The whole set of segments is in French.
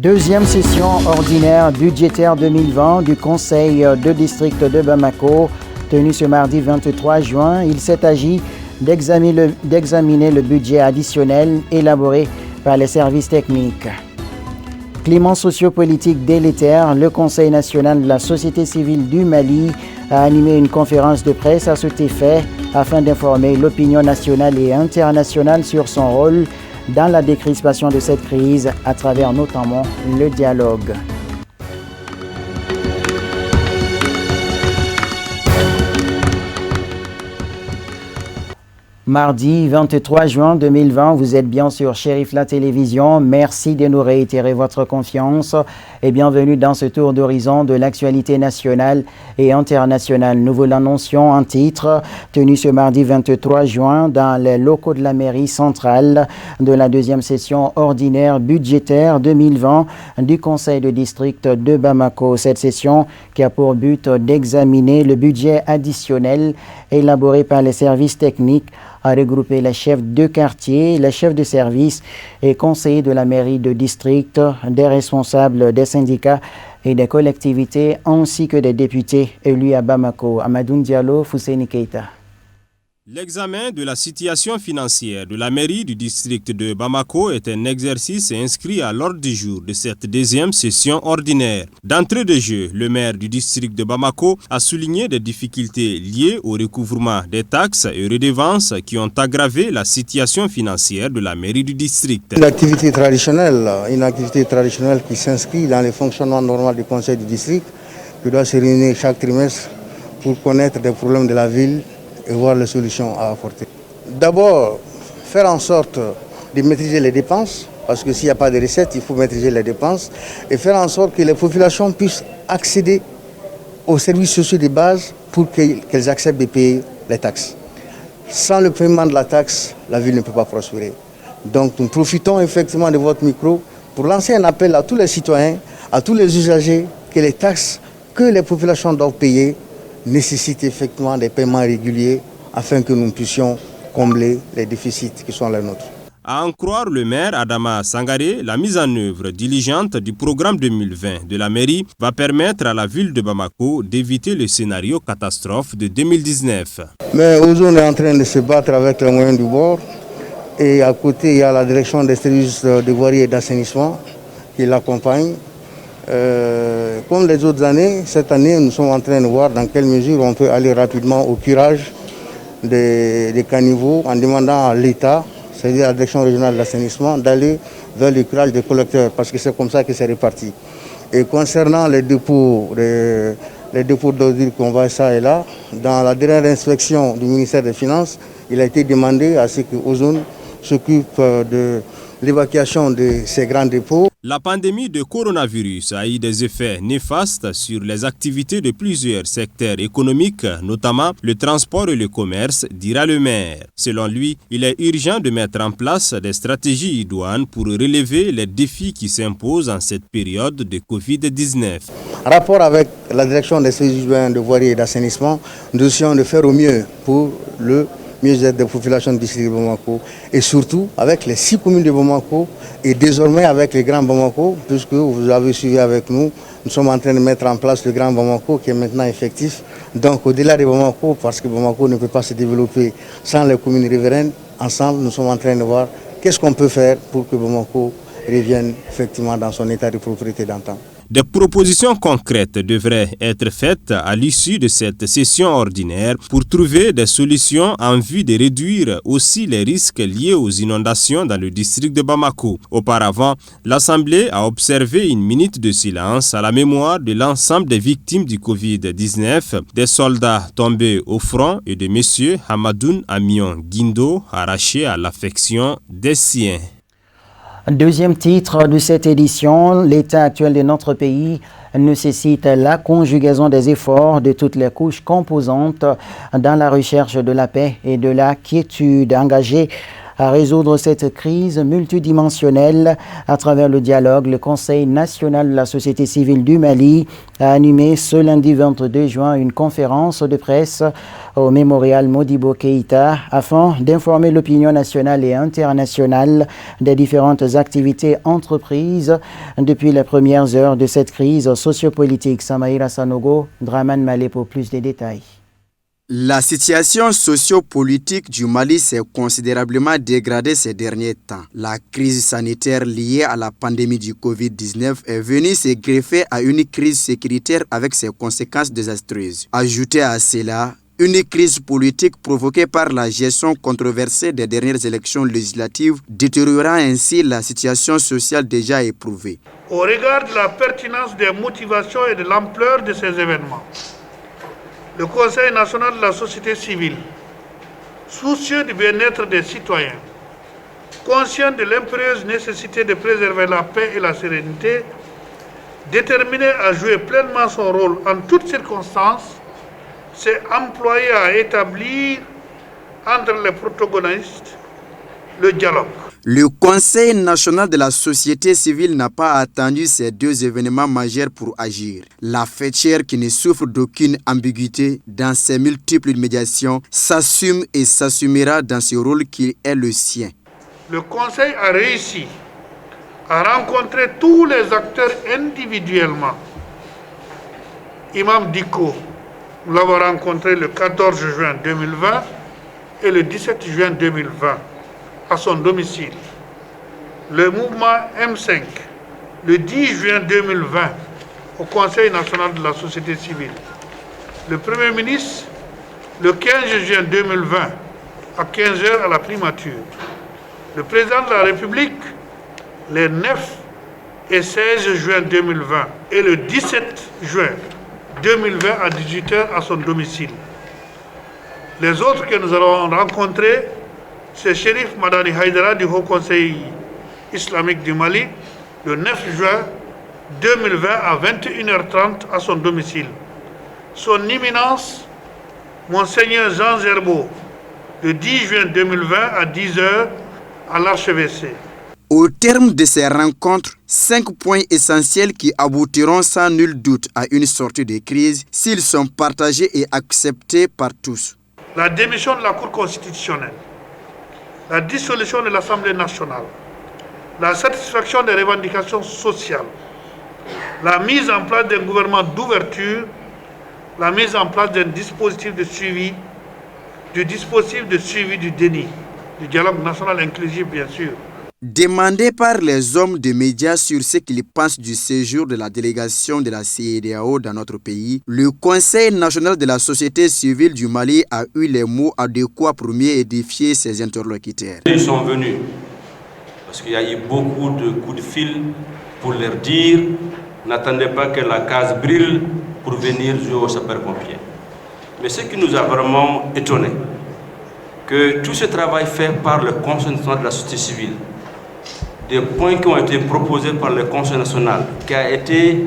Deuxième session ordinaire budgétaire 2020 du Conseil de district de Bamako, tenue ce mardi 23 juin. Il s'est agi d'examiner le budget additionnel élaboré par les services techniques. Climat sociopolitique délétère, le Conseil national de la société civile du Mali a animé une conférence de presse à cet effet afin d'informer l'opinion nationale et internationale sur son rôle dans la décrispation de cette crise à travers notamment le dialogue. Mardi 23 juin 2020, vous êtes bien sur Chérif la télévision. Merci de nous réitérer votre confiance et bienvenue dans ce tour d'horizon de l'actualité nationale et internationale. Nous vous l'annoncions en titre, tenu ce mardi 23 juin dans les locaux de la mairie centrale de la deuxième session ordinaire budgétaire 2020 du Conseil de district de Bamako. Cette session qui a pour but d'examiner le budget additionnel élaboré par les services techniques a regroupé les chefs de quartier, les chefs de service et conseillers de la mairie de district, des responsables des syndicats et des collectivités, ainsi que des députés élus à Bamako. Amadoun Diallo, Fousseini Keita. L'examen de la situation financière de la mairie du district de Bamako est un exercice inscrit à l'ordre du jour de cette deuxième session ordinaire. D'entrée de jeu, le maire du district de Bamako a souligné des difficultés liées au recouvrement des taxes et redevances qui ont aggravé la situation financière de la mairie du district. Une activité traditionnelle qui s'inscrit dans le fonctionnement normal du conseil du district, qui doit se réunir chaque trimestre pour connaître des problèmes de la ville et voir les solutions à apporter. D'abord, faire en sorte de maîtriser les dépenses, parce que s'il n'y a pas de recettes, il faut maîtriser les dépenses, et faire en sorte que les populations puissent accéder aux services sociaux de base pour qu'elles acceptent de payer les taxes. Sans le paiement de la taxe, la ville ne peut pas prospérer. Donc nous profitons effectivement de votre micro pour lancer un appel à tous les citoyens, à tous les usagers, que les taxes que les populations doivent payer nécessite effectivement des paiements réguliers afin que nous puissions combler les déficits qui sont les nôtres. À en croire le maire Adama Sangaré, la mise en œuvre diligente du programme 2020 de la mairie va permettre à la ville de Bamako d'éviter le scénario catastrophe de 2019. Mais Ozone est en train de se battre avec les moyens du bord et à côté il y a la direction des services de voirie et d'assainissement qui l'accompagne. Comme les autres années, cette année, nous sommes en train de voir dans quelle mesure on peut aller rapidement au curage des caniveaux en demandant à l'État, c'est-à-dire à la direction régionale de l'assainissement, d'aller vers le curage des collecteurs, parce que c'est comme ça que c'est réparti. Et concernant les dépôts d'ordures qu'on voit ça et là, dans la dernière inspection du ministère des Finances, il a été demandé à ce que Ozone s'occupe de l'évacuation de ces grands dépôts. La pandémie de coronavirus a eu des effets néfastes sur les activités de plusieurs secteurs économiques, notamment le transport et le commerce, dira le maire. Selon lui, il est urgent de mettre en place des stratégies idoines pour relever les défis qui s'imposent en cette période de Covid-19. En rapport avec la direction des services urbains de voirie et d'assainissement, nous essayons de faire au mieux pour le mieux-être des populations du district de Bamako et surtout avec les 6 communes de Bamako et désormais avec le Grand Bamako, puisque vous avez suivi avec nous, nous sommes en train de mettre en place le Grand Bamako qui est maintenant effectif. Donc au-delà de Bamako, parce que Bamako ne peut pas se développer sans les communes riveraines, ensemble nous sommes en train de voir qu'est-ce qu'on peut faire pour que Bamako revienne effectivement dans son état de propriété d'antan. Des propositions concrètes devraient être faites à l'issue de cette session ordinaire pour trouver des solutions en vue de réduire aussi les risques liés aux inondations dans le district de Bamako. Auparavant, l'Assemblée a observé une minute de silence à la mémoire de l'ensemble des victimes du Covid-19, des soldats tombés au front et de M. Hamadoun Amion Guindo, arrachés à l'affection des siens. Deuxième titre de cette édition, l'état actuel de notre pays nécessite la conjugaison des efforts de toutes les couches composantes dans la recherche de la paix et de la quiétude. Engagé à résoudre cette crise multidimensionnelle. À travers le dialogue, le Conseil national de la société civile du Mali a animé ce lundi 22 juin une conférence de presse au mémorial Modibo Keïta afin d'informer l'opinion nationale et internationale des différentes activités entreprises depuis les premières heures de cette crise sociopolitique. Samaïra Sanogo, Draman Malé pour plus de détails. La situation sociopolitique du Mali s'est considérablement dégradée ces derniers temps. La crise sanitaire liée à la pandémie du Covid-19 est venue se greffer à une crise sécuritaire avec ses conséquences désastreuses. Ajoutez à cela une crise politique provoquée par la gestion controversée des dernières élections législatives, détériorant ainsi la situation sociale déjà éprouvée. Au regard de la pertinence des motivations et de l'ampleur de ces événements, le Conseil national de la société civile, soucieux du bien-être des citoyens, conscient de l'impérieuse nécessité de préserver la paix et la sérénité, déterminé à jouer pleinement son rôle en toutes circonstances, s'est employé à établir entre les protagonistes le dialogue. Le Conseil national de la société civile n'a pas attendu ces deux événements majeurs pour agir. La fêtière, qui ne souffre d'aucune ambiguïté dans ses multiples médiations, s'assume et s'assumera dans ce rôle qui est le sien. Le Conseil a réussi à rencontrer tous les acteurs individuellement. Imam Dicko, nous l'avons rencontré le 14 juin 2020 et le 17 juin 2020. À son domicile. Le mouvement M5, le 10 juin 2020, au Conseil national de la société civile. Le Premier ministre, le 15 juin 2020, à 15h à la primature. Le Président de la République, les 9 et 16 juin 2020. Et le 17 juin 2020 à 18h à son domicile. Les autres que nous allons rencontrer, c'est Chérif Madani Haïdara du Haut Conseil islamique du Mali, le 9 juin 2020 à 21h30 à son domicile. Son Éminence, Monseigneur Jean Zerbo, le 10 juin 2020 à 10h à l'archevêché. Au terme de ces rencontres, 5 points essentiels qui aboutiront sans nul doute à une sortie de crise s'ils sont partagés et acceptés par tous. La démission de la Cour constitutionnelle, la dissolution de l'Assemblée nationale, la satisfaction des revendications sociales, la mise en place d'un gouvernement d'ouverture, la mise en place d'un dispositif de suivi, du déni, du dialogue national inclusif bien sûr. Demandé par les hommes de médias sur ce qu'ils pensent du séjour de la délégation de la CEDEAO dans notre pays, le Conseil national de la société civile du Mali a eu les mots adéquats pour mieux édifier ses interlocuteurs. Ils sont venus parce qu'il y a eu beaucoup de coups de fil pour leur dire n'attendez pas que la case brûle pour venir jouer aux sapeurs-pompiers. Mais ce qui nous a vraiment étonné, que tout ce travail fait par le Conseil national de la société civile, des points qui ont été proposés par le Conseil national, qui a été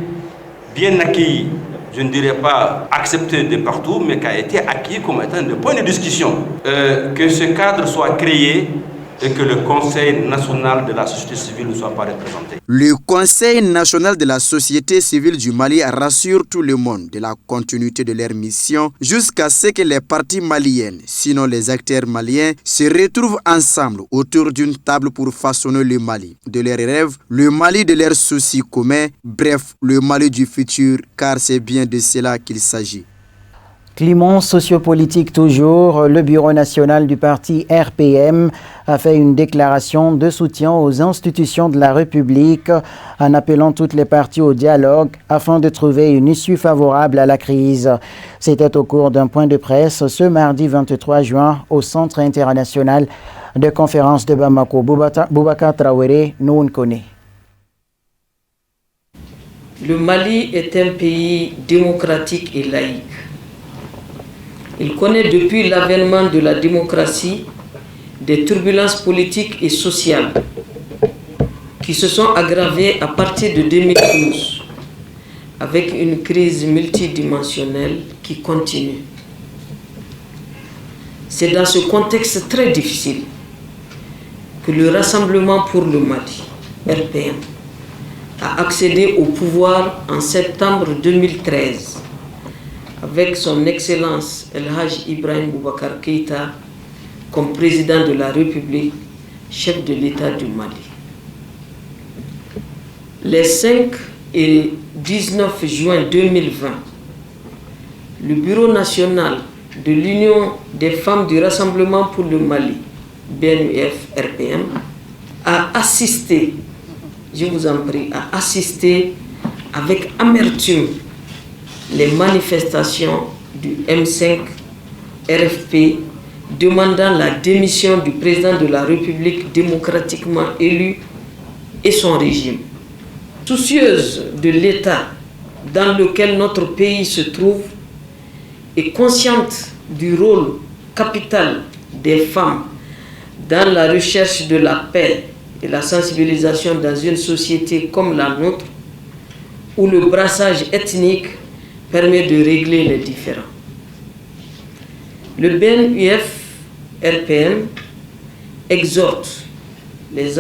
bien accueilli, je ne dirais pas accepté de partout, mais qui a été acquis comme étant des points de discussion. Que ce cadre soit créé et que le Conseil national de la société civile ne soit pas représenté. Le Conseil national de la société civile du Mali rassure tout le monde de la continuité de leur mission jusqu'à ce que les parties maliennes, sinon les acteurs maliens, se retrouvent ensemble autour d'une table pour façonner le Mali de leurs rêves, le Mali de leurs soucis communs, bref, le Mali du futur, car c'est bien de cela qu'il s'agit. Climat sociopolitique toujours, le Bureau national du parti RPM a fait une déclaration de soutien aux institutions de la République en appelant toutes les parties au dialogue afin de trouver une issue favorable à la crise. C'était au cours d'un point de presse ce mardi 23 juin au Centre international de conférence de Bamako. Boubacar Traoré, nous on connaît. Le Mali est un pays démocratique et laïque. Il connaît depuis l'avènement de la démocratie des turbulences politiques et sociales qui se sont aggravées à partir de 2012 avec une crise multidimensionnelle qui continue. C'est dans ce contexte très difficile que le Rassemblement pour le Mali, RPM, a accédé au pouvoir en septembre 2013 avec son Excellence El Hadj Ibrahim Boubacar Keïta comme président de la République, chef de l'État du Mali. Les 5 et 19 juin 2020, le Bureau national de l'Union des femmes du Rassemblement pour le Mali, BNUF-RPM, a assisté, je vous en prie, a assisté avec amertume les manifestations du M5 RFP demandant la démission du président de la République démocratiquement élu et son régime. Soucieuse de l'état dans lequel notre pays se trouve et consciente du rôle capital des femmes dans la recherche de la paix et la sensibilisation dans une société comme la nôtre, où le brassage ethnique permet de régler les différends. Le BNUF-RPM exhorte les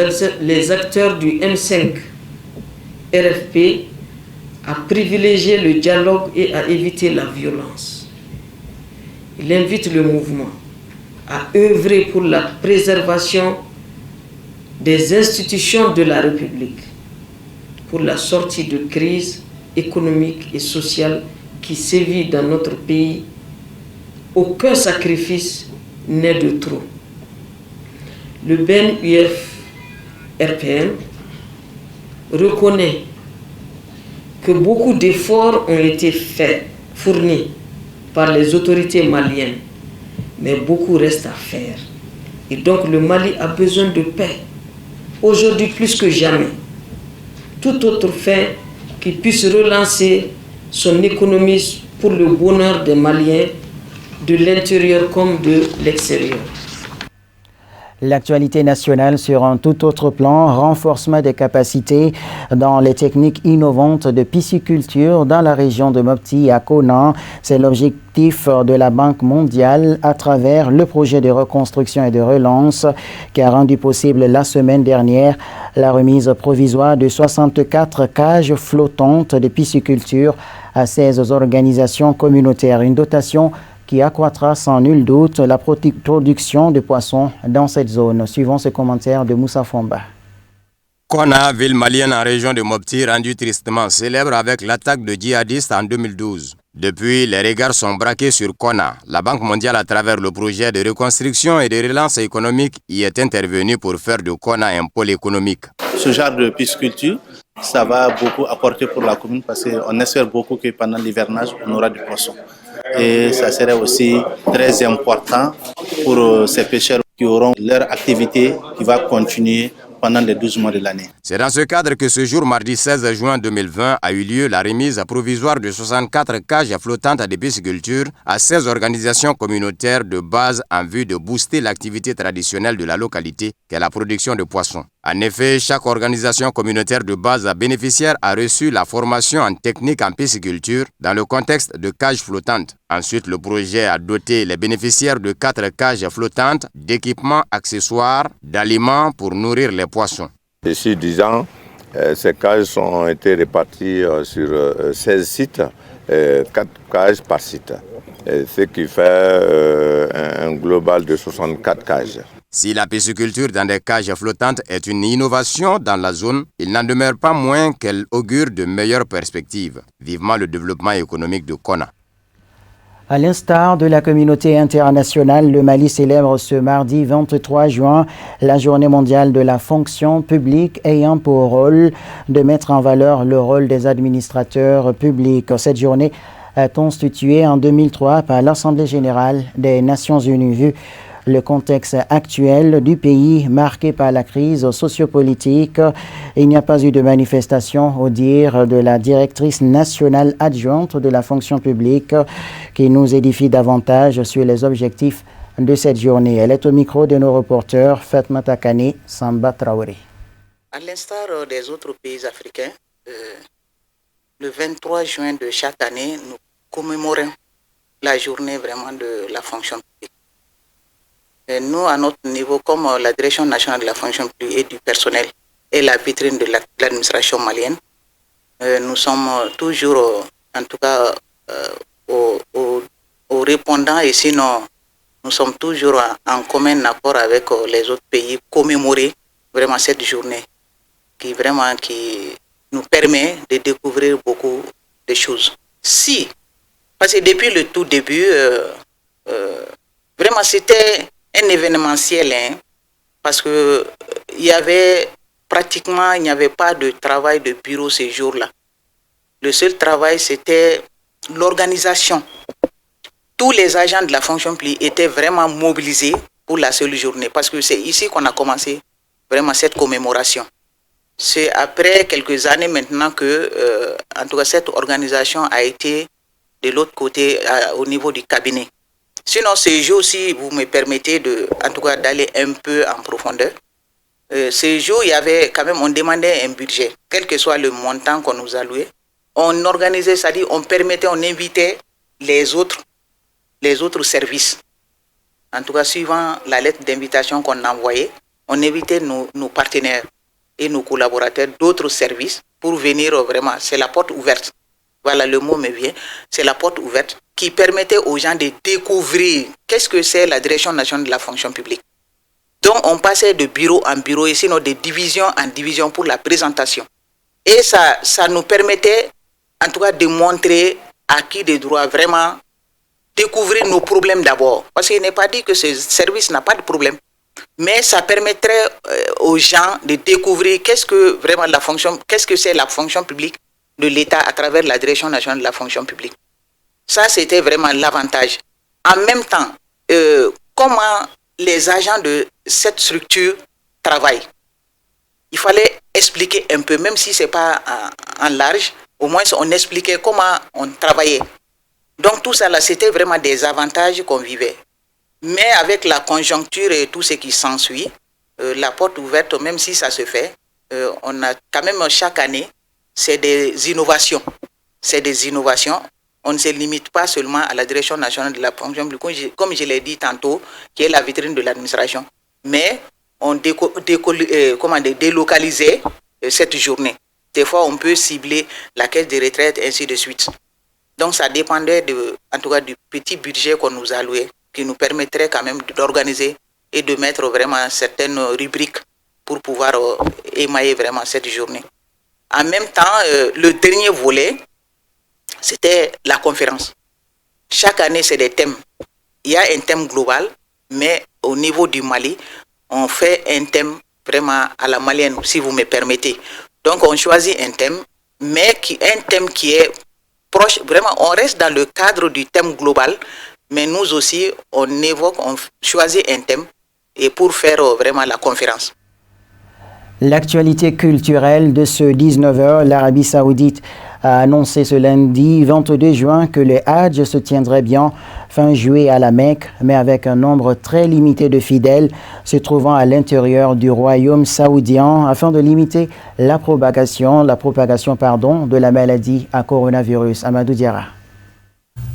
acteurs du M5 RFP à privilégier le dialogue et à éviter la violence. Il invite le mouvement à œuvrer pour la préservation des institutions de la République, pour la sortie de crise économique et sociale qui sévit dans notre pays. Aucun sacrifice n'est de trop. Le BNUF-RPM reconnaît que beaucoup d'efforts ont été fournis par les autorités maliennes, mais beaucoup reste à faire. Et donc le Mali a besoin de paix, aujourd'hui plus que jamais. Tout autre fait qui puisse relancer son économie pour le bonheur des Maliens, de l'intérieur comme de l'extérieur. L'actualité nationale sur un tout autre plan, renforcement des capacités dans les techniques innovantes de pisciculture dans la région de Mopti à Kona. C'est l'objectif de la Banque mondiale à travers le projet de reconstruction et de relance qui a rendu possible la semaine dernière la remise provisoire de 64 cages flottantes de pisciculture à 16 organisations communautaires. Une dotation qui accroîtra sans nul doute la production de poissons dans cette zone. Suivons ce commentaire de Moussa Fomba. Kona, ville malienne en région de Mopti, rendue tristement célèbre avec l'attaque de djihadistes en 2012. Depuis, les regards sont braqués sur Kona. La Banque mondiale, à travers le projet de reconstruction et de relance économique, y est intervenue pour faire de Kona un pôle économique. Ce genre de pisciculture, ça va beaucoup apporter pour la commune parce qu'on espère beaucoup que pendant l'hivernage, on aura du poisson. Et ça serait aussi très important pour ces pêcheurs qui auront leur activité qui va continuer pendant les 12 mois de l'année. C'est dans ce cadre que ce jour, mardi 16 juin 2020, a eu lieu la remise provisoire de 64 cages flottantes de pisciculture à 16 organisations communautaires de base en vue de booster l'activité traditionnelle de la localité, qu'est la production de poissons. En effet, chaque organisation communautaire de base bénéficiaire a reçu la formation en technique en pisciculture dans le contexte de cages flottantes. Ensuite, le projet a doté les bénéficiaires de 4 cages flottantes d'équipements accessoires, d'aliments pour nourrir les poissons. D'ici 10 ans, ces cages ont été réparties sur 16 sites, 4 cages par site, ce qui fait un global de 64 cages. Si la pisciculture dans des cages flottantes est une innovation dans la zone, il n'en demeure pas moins qu'elle augure de meilleures perspectives. Vivement le développement économique de Kona. À l'instar de la communauté internationale, le Mali célèbre ce mardi 23 juin la journée mondiale de la fonction publique ayant pour rôle de mettre en valeur le rôle des administrateurs publics. Cette journée est instituée en 2003 par l'Assemblée générale des Nations unies. Vu le contexte actuel du pays marqué par la crise sociopolitique, il n'y a pas eu de manifestation au dire de la directrice nationale adjointe de la fonction publique qui nous édifie davantage sur les objectifs de cette journée. Elle est au micro de nos reporters Fatma Takane, Samba Traoré. À l'instar des autres pays africains, le 23 juin de chaque année, nous commémorons la journée vraiment de la fonction publique. Nous, à notre niveau, comme la Direction nationale de la fonction publique et du personnel est la vitrine de l'administration malienne, nous sommes toujours, en tout cas, aux répondants, et sinon, nous sommes toujours en commun accord avec les autres pays, commémorer vraiment cette journée qui nous permet de découvrir beaucoup de choses. Parce que depuis le tout début, vraiment c'était un événementiel, parce que il n'y avait pas de travail de bureau ces jours-là. Le seul travail, c'était l'organisation. Tous les agents de la fonction publique étaient vraiment mobilisés pour la seule journée, parce que c'est ici qu'on a commencé vraiment cette commémoration. C'est après quelques années maintenant que, en tout cas, cette organisation a été de l'autre côté, au niveau du cabinet. Sinon, ce jour, si vous me permettez en tout cas, d'aller un peu en profondeur, ce jour, il y avait quand même, on demandait un budget, quel que soit le montant qu'on nous allouait. On organisait, c'est-à-dire, on invitait les autres services. En tout cas, suivant la lettre d'invitation qu'on envoyait, on invitait nos partenaires et nos collaborateurs d'autres services pour venir vraiment. C'est la porte ouverte. Voilà, le mot me vient. C'est la porte ouverte qui permettait aux gens de découvrir qu'est-ce que c'est la Direction nationale de la fonction publique. Donc, on passait de bureau en bureau et sinon de division en division pour la présentation. Et ça nous permettait, en tout cas, de montrer à qui de droit vraiment découvrir nos problèmes d'abord. Parce qu'il n'est pas dit que ce service n'a pas de problème. Mais ça permettrait aux gens de découvrir qu'est-ce que c'est la fonction publique de l'État à travers la Direction nationale de la fonction publique. Ça, c'était vraiment l'avantage. En même temps, comment les agents de cette structure travaillent. Il fallait expliquer un peu, même si ce n'est pas en large, au moins on expliquait comment on travaillait. Donc tout ça, là, c'était vraiment des avantages qu'on vivait. Mais avec la conjoncture et tout ce qui s'ensuit, la porte ouverte, même si ça se fait, on a quand même chaque année, c'est des innovations. C'est des innovations. On ne se limite pas seulement à la Direction nationale de la fonction publique, comme je l'ai dit tantôt, qui est la vitrine de l'administration. Mais on délocalisait cette journée. Des fois, on peut cibler la caisse de retraite, ainsi de suite. Donc, ça dépendait en tout cas du petit budget qu'on nous allouait, qui nous permettrait quand même d'organiser et de mettre vraiment certaines rubriques pour pouvoir émailler vraiment cette journée. En même temps, le dernier volet, c'était la conférence. Chaque année, c'est des thèmes. Il y a un thème global, mais au niveau du Mali, on fait un thème vraiment à la malienne, si vous me permettez. Donc, on choisit un thème, mais un thème qui est proche. Vraiment, on reste dans le cadre du thème global, mais nous aussi, on choisit un thème et pour faire vraiment la conférence. L'actualité culturelle de ce 19h, l'Arabie Saoudite a annoncé ce lundi 22 juin que le Hajj se tiendrait bien fin juillet à la Mecque, mais avec un nombre très limité de fidèles se trouvant à l'intérieur du royaume saoudien afin de limiter la propagation de la maladie à coronavirus. Amadou Diarra.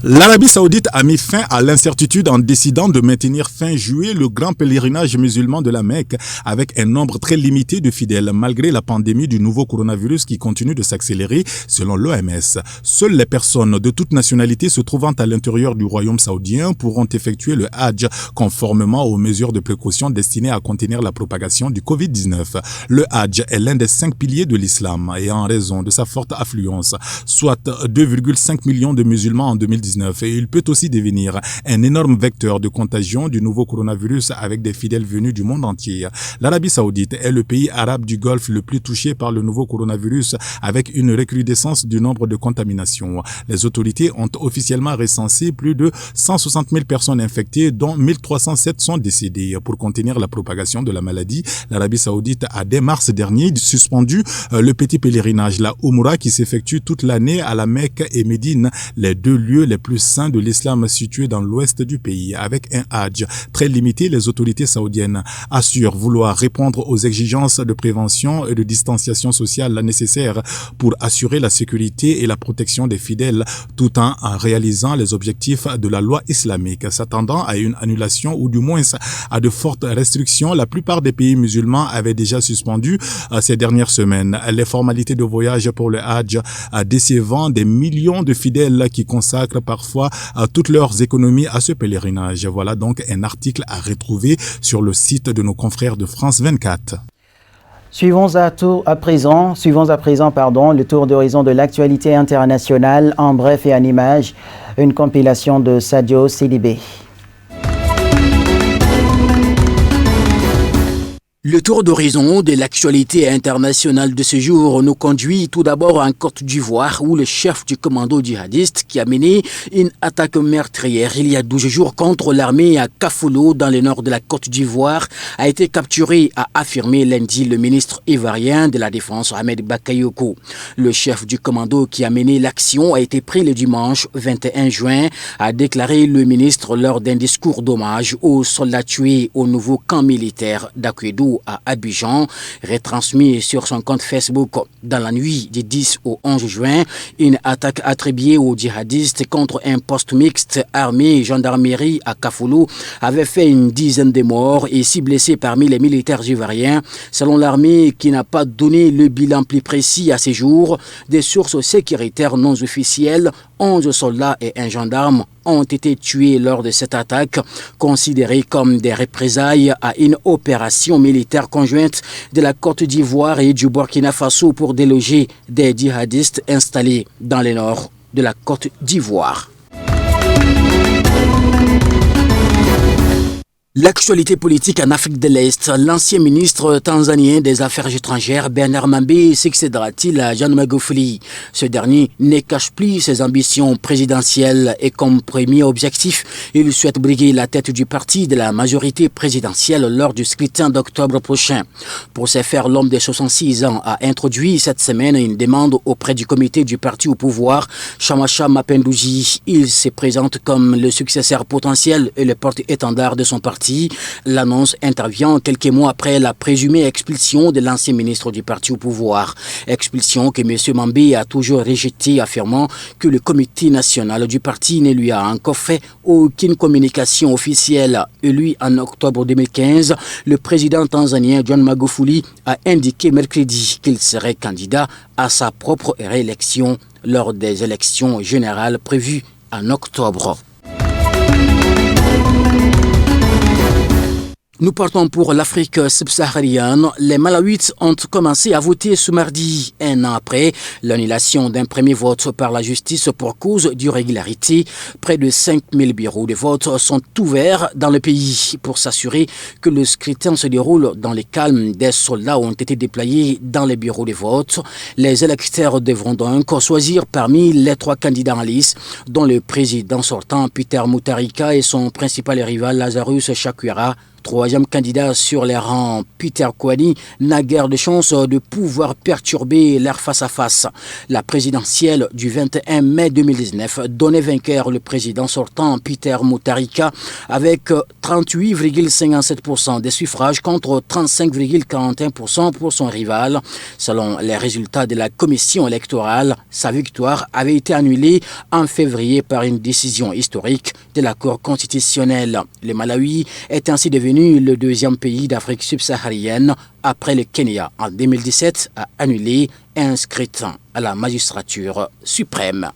L'Arabie Saoudite a mis fin à l'incertitude en décidant de maintenir fin juillet le grand pèlerinage musulman de la Mecque avec un nombre très limité de fidèles malgré la pandémie du nouveau coronavirus qui continue de s'accélérer selon l'OMS. Seules les personnes de toute nationalité se trouvant à l'intérieur du royaume saoudien pourront effectuer le Hajj conformément aux mesures de précaution destinées à contenir la propagation du Covid-19. Le Hajj est l'un des 5 piliers de l'islam et en raison de sa forte affluence, soit 2,5 millions de musulmans en 2019, et il peut aussi devenir un énorme vecteur de contagion du nouveau coronavirus avec des fidèles venus du monde entier. L'Arabie Saoudite est le pays arabe du Golfe le plus touché par le nouveau coronavirus avec une recrudescence du nombre de contaminations. Les autorités ont officiellement recensé plus de 160 000 personnes infectées dont 1307 sont décédées. Pour contenir la propagation de la maladie, l'Arabie Saoudite a dès mars dernier suspendu le petit pèlerinage, la Umrah, qui s'effectue toute l'année à la Mecque et Médine, les deux lieux les plus saints de l'islam situé dans l'ouest du pays. Avec un Hajj très limité, les autorités saoudiennes assurent vouloir répondre aux exigences de prévention et de distanciation sociale nécessaires pour assurer la sécurité et la protection des fidèles tout en réalisant les objectifs de la loi islamique. S'attendant à une annulation ou du moins à de fortes restrictions, la plupart des pays musulmans avaient déjà suspendu ces dernières semaines les formalités de voyage pour le Hajj, décevant des millions de fidèles qui consacrent parfois toutes leurs économies à ce pèlerinage. Voilà donc un article à retrouver sur le site de nos confrères de France 24. Suivons à présent le tour d'horizon de l'actualité internationale en bref et en images, une compilation de Sadio Sidibé. Le tour d'horizon de l'actualité internationale de ce jour nous conduit tout d'abord en Côte d'Ivoire où le chef du commando djihadiste qui a mené une attaque meurtrière il y a 12 jours contre l'armée à Kafoulo dans le nord de la Côte d'Ivoire a été capturé, a affirmé lundi le ministre ivoirien de la Défense Ahmed Bakayoko. Le chef du commando qui a mené l'action a été pris le dimanche 21 juin, a déclaré le ministre lors d'un discours d'hommage aux soldats tués au nouveau camp militaire d'Akwedou à Abidjan, retransmis sur son compte Facebook. Dans la nuit du 10 au 11 juin, une attaque attribuée aux djihadistes contre un poste mixte armée-gendarmerie à Kafoulo avait fait une dizaine de morts et 6 blessés parmi les militaires ivoiriens. Selon l'armée qui n'a pas donné le bilan plus précis à ce jour, des sources sécuritaires non officielles, 11 soldats et un gendarme ont été tués lors de cette attaque, considérée comme des représailles à une opération militaire conjointe de la Côte d'Ivoire et du Burkina Faso pour déloger des djihadistes installés dans le nord de la Côte d'Ivoire. L'actualité politique en Afrique de l'Est, l'ancien ministre tanzanien des Affaires étrangères Bernard Membe succédera-t-il à John Magufuli? Ce dernier ne cache plus ses ambitions présidentielles et comme premier objectif, il souhaite briguer la tête du parti de la majorité présidentielle lors du scrutin d'octobre prochain. Pour ce faire, l'homme de 66 ans a introduit cette semaine une demande auprès du comité du parti au pouvoir, Chamacha Mapendouji. Il se présente comme le successeur potentiel et le porte-étendard de son parti. L'annonce intervient quelques mois après la présumée expulsion de l'ancien ministre du parti au pouvoir. Expulsion que M. Membe a toujours rejetée, affirmant que le comité national du parti ne lui a encore fait aucune communication officielle. Élu en octobre 2015, le président tanzanien John Magufuli a indiqué mercredi qu'il serait candidat à sa propre réélection lors des élections générales prévues en octobre. Nous partons pour l'Afrique subsaharienne. Les Malawites ont commencé à voter ce mardi, un an après l'annulation d'un premier vote par la justice pour cause d'irrégularité. Près de 5000 bureaux de vote sont ouverts dans le pays pour s'assurer que le scrutin se déroule dans le calme. Des soldats ont été déployés dans les bureaux de vote. Les électeurs devront donc choisir parmi les 3 candidats en lice, dont le président sortant Peter Mutharika et son principal rival Lazarus Chakwera. Troisième candidat sur les rangs, Peter Kwani, n'a guère de chance de pouvoir perturber leur face-à-face. La présidentielle du 21 mai 2019 donnait vainqueur le président sortant Peter Mutharika avec 38,57% des suffrages contre 35,41% pour son rival. Selon les résultats de la commission électorale, sa victoire avait été annulée en février par une décision historique de la Cour constitutionnelle. Le Malawi est ainsi devenu le deuxième pays d'Afrique subsaharienne après le Kenya en 2017 a annulé un scrutin à la magistrature suprême.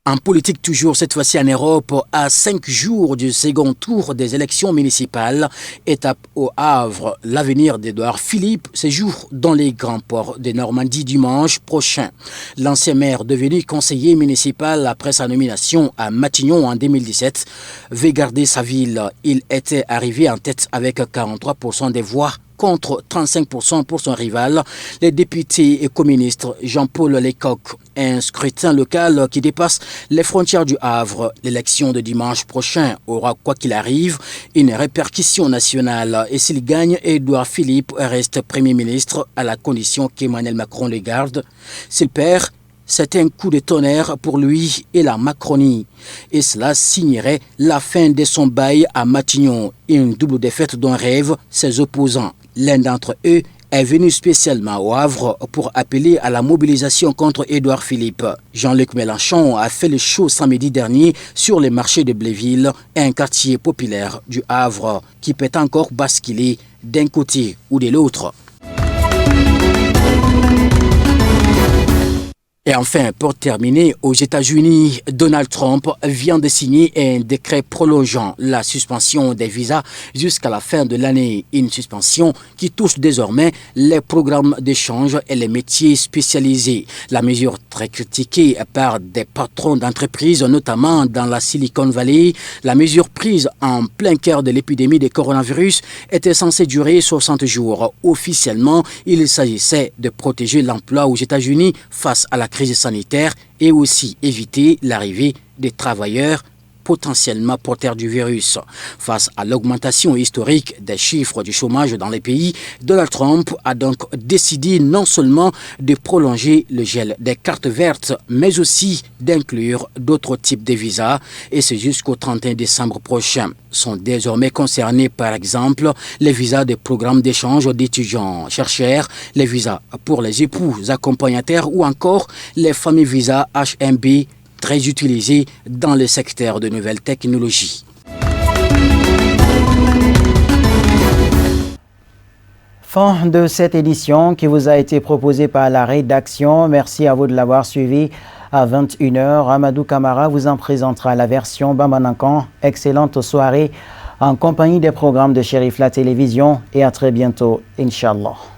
En politique toujours, cette fois-ci en Europe, à 5 jours du second tour des élections municipales, étape au Havre, l'avenir d'Édouard Philippe se joue dans les grands ports de Normandie dimanche prochain. L'ancien maire devenu conseiller municipal après sa nomination à Matignon en 2017 veut garder sa ville. Il était arrivé en tête avec 43% des voix contre 35% pour son rival, les députés et communistes Jean-Paul Lecoq. Un scrutin local qui dépasse les frontières du Havre. L'élection de dimanche prochain aura, quoi qu'il arrive, une répercussion nationale. Et s'il gagne, Édouard Philippe reste Premier ministre à la condition qu'Emmanuel Macron le garde. S'il perd, C'est un coup de tonnerre pour lui et la Macronie. Et cela signerait la fin de son bail à Matignon, une double défaite dont rêvent ses opposants. L'un d'entre eux est venu spécialement au Havre pour appeler à la mobilisation contre Édouard Philippe. Jean-Luc Mélenchon a fait le show samedi dernier sur les marchés de Bléville, un quartier populaire du Havre qui peut encore basculer d'un côté ou de l'autre. Et enfin, pour terminer, aux États-Unis, Donald Trump vient de signer un décret prolongeant la suspension des visas jusqu'à la fin de l'année. Une suspension qui touche désormais les programmes d'échange et les métiers spécialisés. La mesure très critiquée par des patrons d'entreprises, notamment dans la Silicon Valley. La mesure prise en plein cœur de l'épidémie de coronavirus était censée durer 60 jours. Officiellement, il s'agissait de protéger l'emploi aux États-Unis face à la crise sanitaire et aussi éviter l'arrivée des travailleurs potentiellement porteurs du virus. Face à l'augmentation historique des chiffres du chômage dans les pays, Donald Trump a donc décidé non seulement de prolonger le gel des cartes vertes, mais aussi d'inclure d'autres types de visas, et c'est jusqu'au 31 décembre prochain. Sont désormais concernés par exemple les visas des programmes d'échange d'étudiants chercheurs, les visas pour les époux accompagnateurs ou encore les fameux visas H1B très utilisés dans le secteur de nouvelles technologies. Fin de cette édition qui vous a été proposée par la rédaction. Merci à vous de l'avoir suivi. À 21h, Amadou Camara vous en présentera la version Bambanankan. Excellente soirée en compagnie des programmes de Chérif La Télévision et à très bientôt, Inch'Allah.